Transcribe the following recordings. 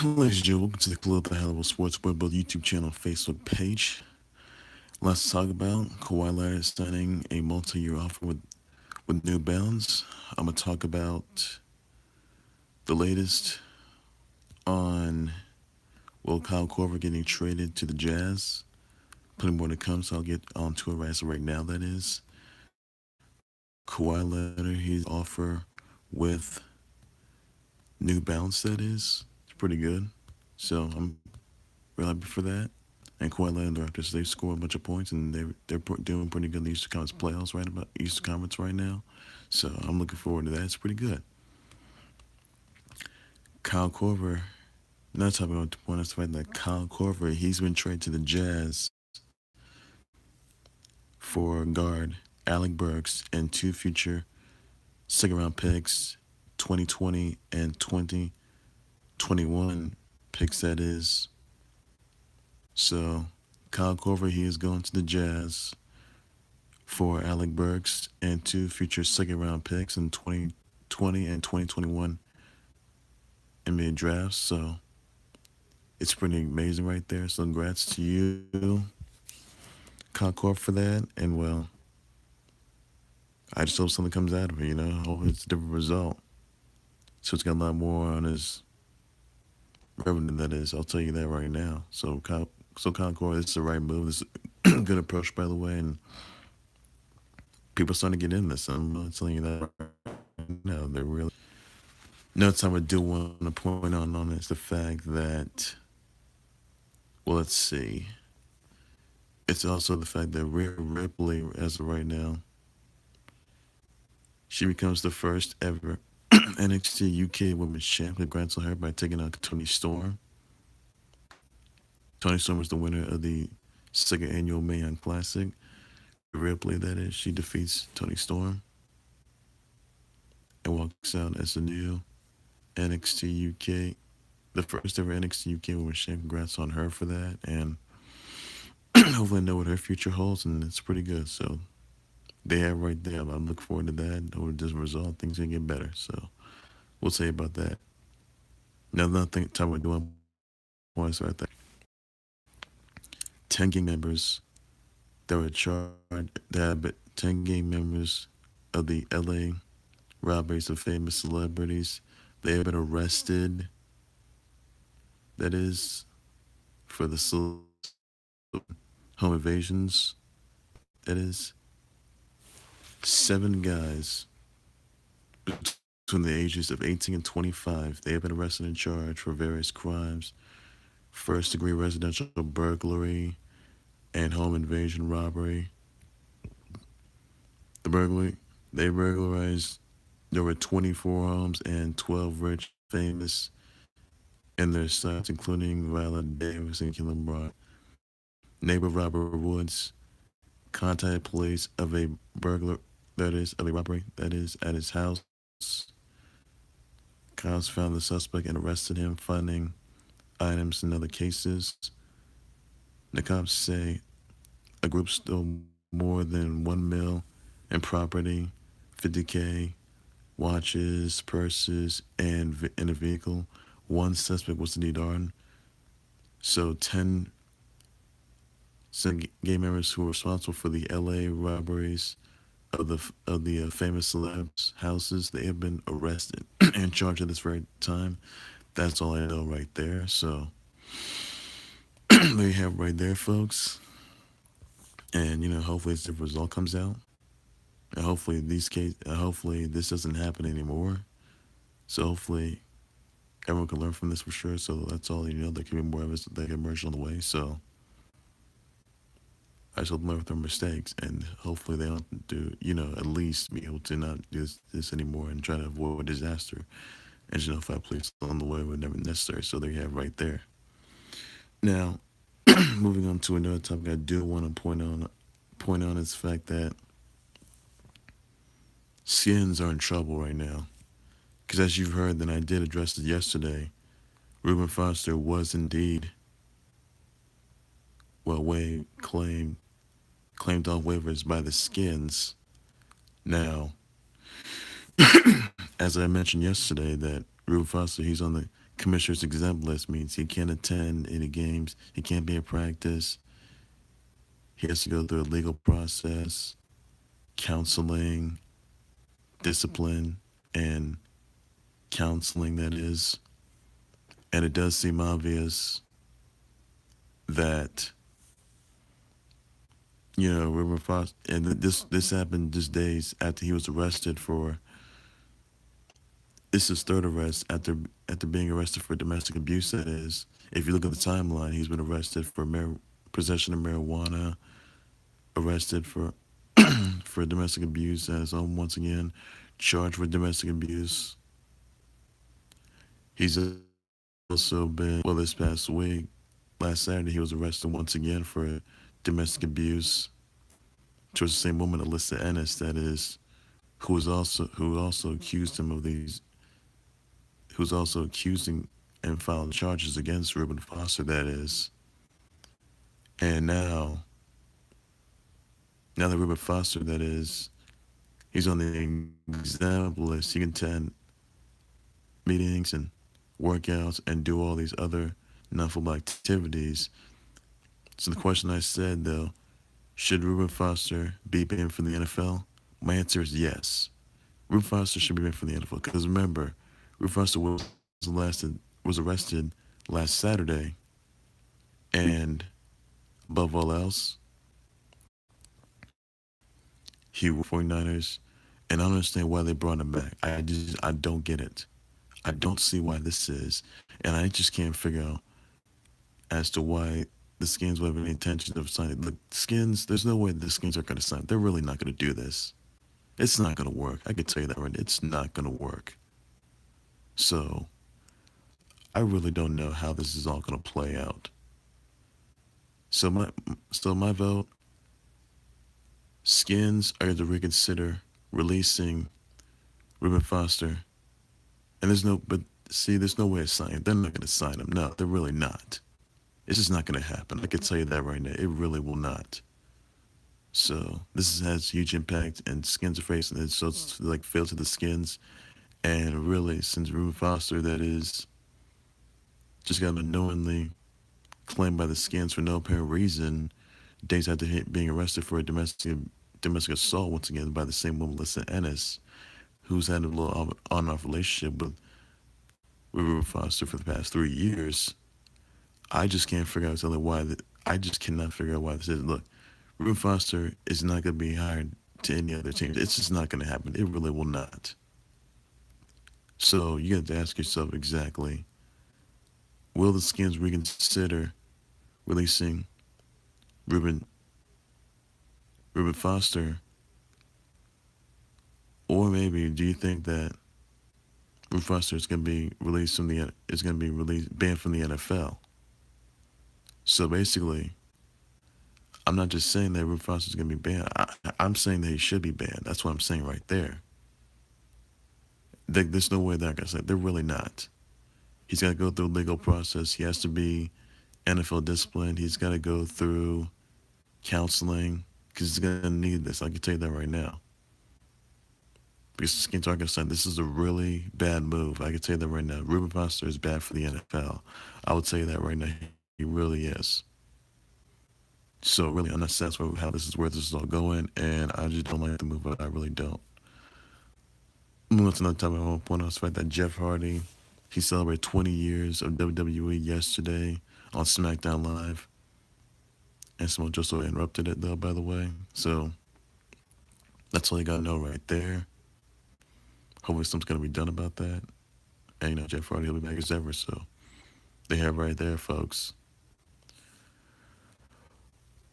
Ladies and gentlemen, welcome to the Khalil the Hannibal Sports Board YouTube channel and Facebook page. Lots to talk about. Kawhi Leonard signing a multi-year offer with New Balance. I'm gonna talk about the latest on Kyle Korver getting traded to the Jazz. Plenty more to come, so I'll get on to it right now. That is Kawhi Leonard. He's offer with New Balance. That is it's pretty good. So I'm real happy for that. And Kawhi Leonard after they score a bunch of points and they're doing pretty good in the Eastern Conference playoffs right about Eastern Conference right now. So I'm looking forward to that. It's pretty good. Kyle Korver, not talking about the point. That's the fact that Kyle Korver he's been traded to the Jazz for guard Alex Burks and two future second round picks, 2020 and 2021 picks. That is. So Kyle Korver he is going to the Jazz for Alex Burks and two future second round picks in 2020 and 2021 NBA drafts. So it's pretty amazing right there. So congrats to you, Concord, for that. And well, I just hope something comes out of it, I hope it's a different result. So it's got a lot more on his revenue, that is. I'll tell you that right now. So Concord, it's the right move. It's a good approach, by the way. And people are starting to get in this. I'm telling you that right now. They're really. Another time I do want to point on is the fact that, well, let's see. It's also the fact that Rhea Ripley, as of right now, she becomes the first ever NXT UK Women's Champ. Congrats on her by taking out Toni Storm. Toni Storm was the winner of the second annual Mae Young Classic. Ripley, that is, she defeats Toni Storm and walks out as the new NXT UK, the first ever NXT UK Women's Champ. Congrats on her for that, and hopefully I know what her future holds, and it's pretty good. So they have right there. I'm looking forward to that. Over this result, things gonna get better. So we'll say about that. Now, another thing, time we're doing points right there. 10 gang members that were charged. That have been 10 gang members of the LA robberies of famous celebrities. They have been arrested. That is for the home invasions. That is 7 guys between the ages of 18 and 25. They have been arrested and charged for various crimes: first degree residential burglary and home invasion robbery. The burglary, they burglarized. There were 24 homes and 12 rich, famous in their sites, including Viola Davis and Khalil. Neighbor Robert Woods contacted police of a burglar, that is, of a robbery, that is, at his house. Cops found the suspect and arrested him, finding items in other cases. The cops say a group stole more than 1 mil in property, 50K, watches, purses, and in a vehicle. One suspect was indeed armed. So 10 gang members who were responsible for the LA robberies of the famous celebs' houses, they have been arrested and charged at this very time. That's all I know right there. So there you have it right there, folks. And hopefully the result comes out. And hopefully this doesn't happen anymore. So hopefully everyone can learn from this for sure. So that's all. There can be more of us that get merged on the way. So I just hope learn from their mistakes, and hopefully they don't do. At least be able to not do this anymore and try to avoid disaster. And find police on the way whenever necessary. So there you have it right there. Now, moving on to another topic, I do want to point on is the fact that skins are in trouble right now. Because as you've heard, then I did address it yesterday, Reuben Foster was indeed, Wade claimed off waivers by the Skins. Now, as I mentioned yesterday, that Reuben Foster, Commissioner's exempt list means he can't attend any games, he can't be at practice, he has to go through a legal process, counseling, discipline, and counseling, that is. And it does seem obvious that, Reuben Foster, and this happened just days after he was arrested for, it's his third arrest after being arrested for domestic abuse. That is, if you look at the timeline, he's been arrested for possession of marijuana, arrested for for domestic abuse as once again charged with domestic abuse. He's also been, well, this past week, last Saturday, he was arrested once again for domestic abuse towards the same woman, Alyssa Ennis, that is, who also accused him of these, who's also accusing and filed charges against Reuben Foster, that is. And now that Reuben Foster, that is, he's on the exempt list, he can attend meetings and workouts and do all these other non-football activities. So the question I said, though, should Reuben Foster be banned from the NFL? My answer is yes. Reuben Foster should be banned from the NFL because remember, Reuben Foster was arrested last Saturday, and above all else, he worked for the 49ers, and I don't understand why they brought him back. I don't get it. I don't see why this is, and I just can't figure out as to why the Skins would have any intention of signing. The Skins, there's no way the Skins are going to sign. They're really not going to do this. It's not going to work. I can tell you that right. It's not going to work. So I really don't know how this is all going to play out. So my vote: Skins are to reconsider releasing Reuben Foster. And there's no way of signing. They're not going to sign him. No, they're really not. It's just not going to happen. I can tell you that right now. It really will not. So has huge impact, and Skins are facing it. So it's like fail to the Skins, and really, since Reuben Foster, that is, just got unknowingly claimed by the Skins for no apparent reason, days after being arrested for a domestic assault once again by the same woman, Melissa Ennis, who's had a little on-off relationship with Reuben Foster for the past 3 years. I just can't figure out exactly why. I just cannot figure out why this is. Look, Reuben Foster is not going to be hired to any other team. It's just not going to happen. It really will not. So you have to ask yourself exactly: will the Skins reconsider releasing Reuben Reuben Foster, or maybe do you think that Reuben Foster is going to be released from the is going to be released banned from the NFL? So basically, I'm not just saying that Reuben Foster is going to be banned. I'm saying that he should be banned. That's what I'm saying right there. There's no way they're going to say. They're really not. He's got to go through a legal process. He has to be NFL disciplined. He's got to go through counseling because he's going to need this. I can tell you that right now. Because the Skins are going to say this is a really bad move. I can tell you that right now. Reuben Foster is bad for the NFL. I would tell you that right now. He really is. So really, I'm not satisfied with how this is, where this is all going, and I just don't like the move. I really don't. Moving on to another topic, I want to point out the fact that Jeff Hardy, he celebrated 20 years of WWE yesterday on SmackDown Live. And someone just so interrupted it, though, by the way. So that's all you got to know right there. Hopefully something's going to be done about that. And, Jeff Hardy will be back as ever. So they have right there, folks.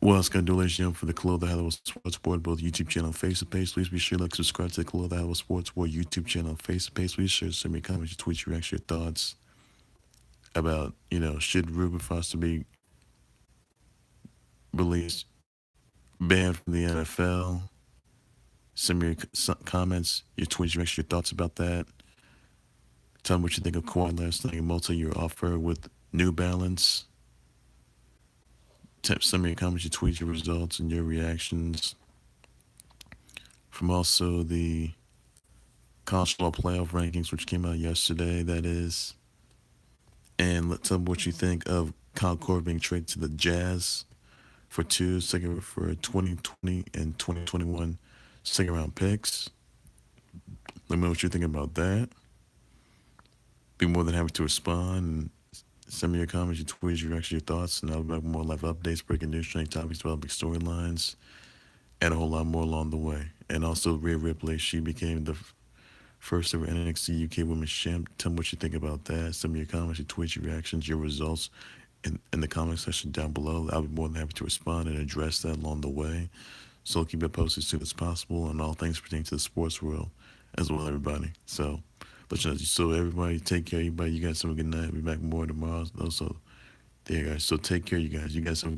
Well, it's going to do, ladies and gentlemen, for the Khalil the Hollywood Sports Board, both YouTube channel and Facebook page. Please be sure to subscribe to the Khalil the Hollywood Sports Board YouTube channel and Facebook page. Please share, send me comments, your tweets, your reactions, your thoughts about, should Reuben Foster be released, banned from the NFL? Send me your comments, your tweets, your reactions, your thoughts about that. Tell me what you think of Kawhi Leonard signing a multi-year offer with New Balance. Send me your comments, your tweets, your results, and your reactions from also the college football playoff rankings, which came out yesterday. That is, And let's tell me what you think of Kyle Korver being traded to the Jazz for for 2020 and 2021 second round picks. Let me know what you think about that. Be more than happy to respond and send me your comments, your tweets, your reactions, your thoughts, and I'll be back with more live updates, breaking news, trending topics, developing storylines, and a whole lot more along the way. And also, Rhea Ripley, she became the first ever NXT UK Women's Champ. Tell me what you think about that. Send me your comments, your tweets, your reactions, your results in the comment section down below. I'll be more than happy to respond and address that along the way. So keep it posted as soon as possible on all things pertaining to the sports world as well, everybody. So everybody take care, everybody. You guys have a good night. We'll be back more tomorrow. Also, there you guys. So take care, you guys. You guys have a good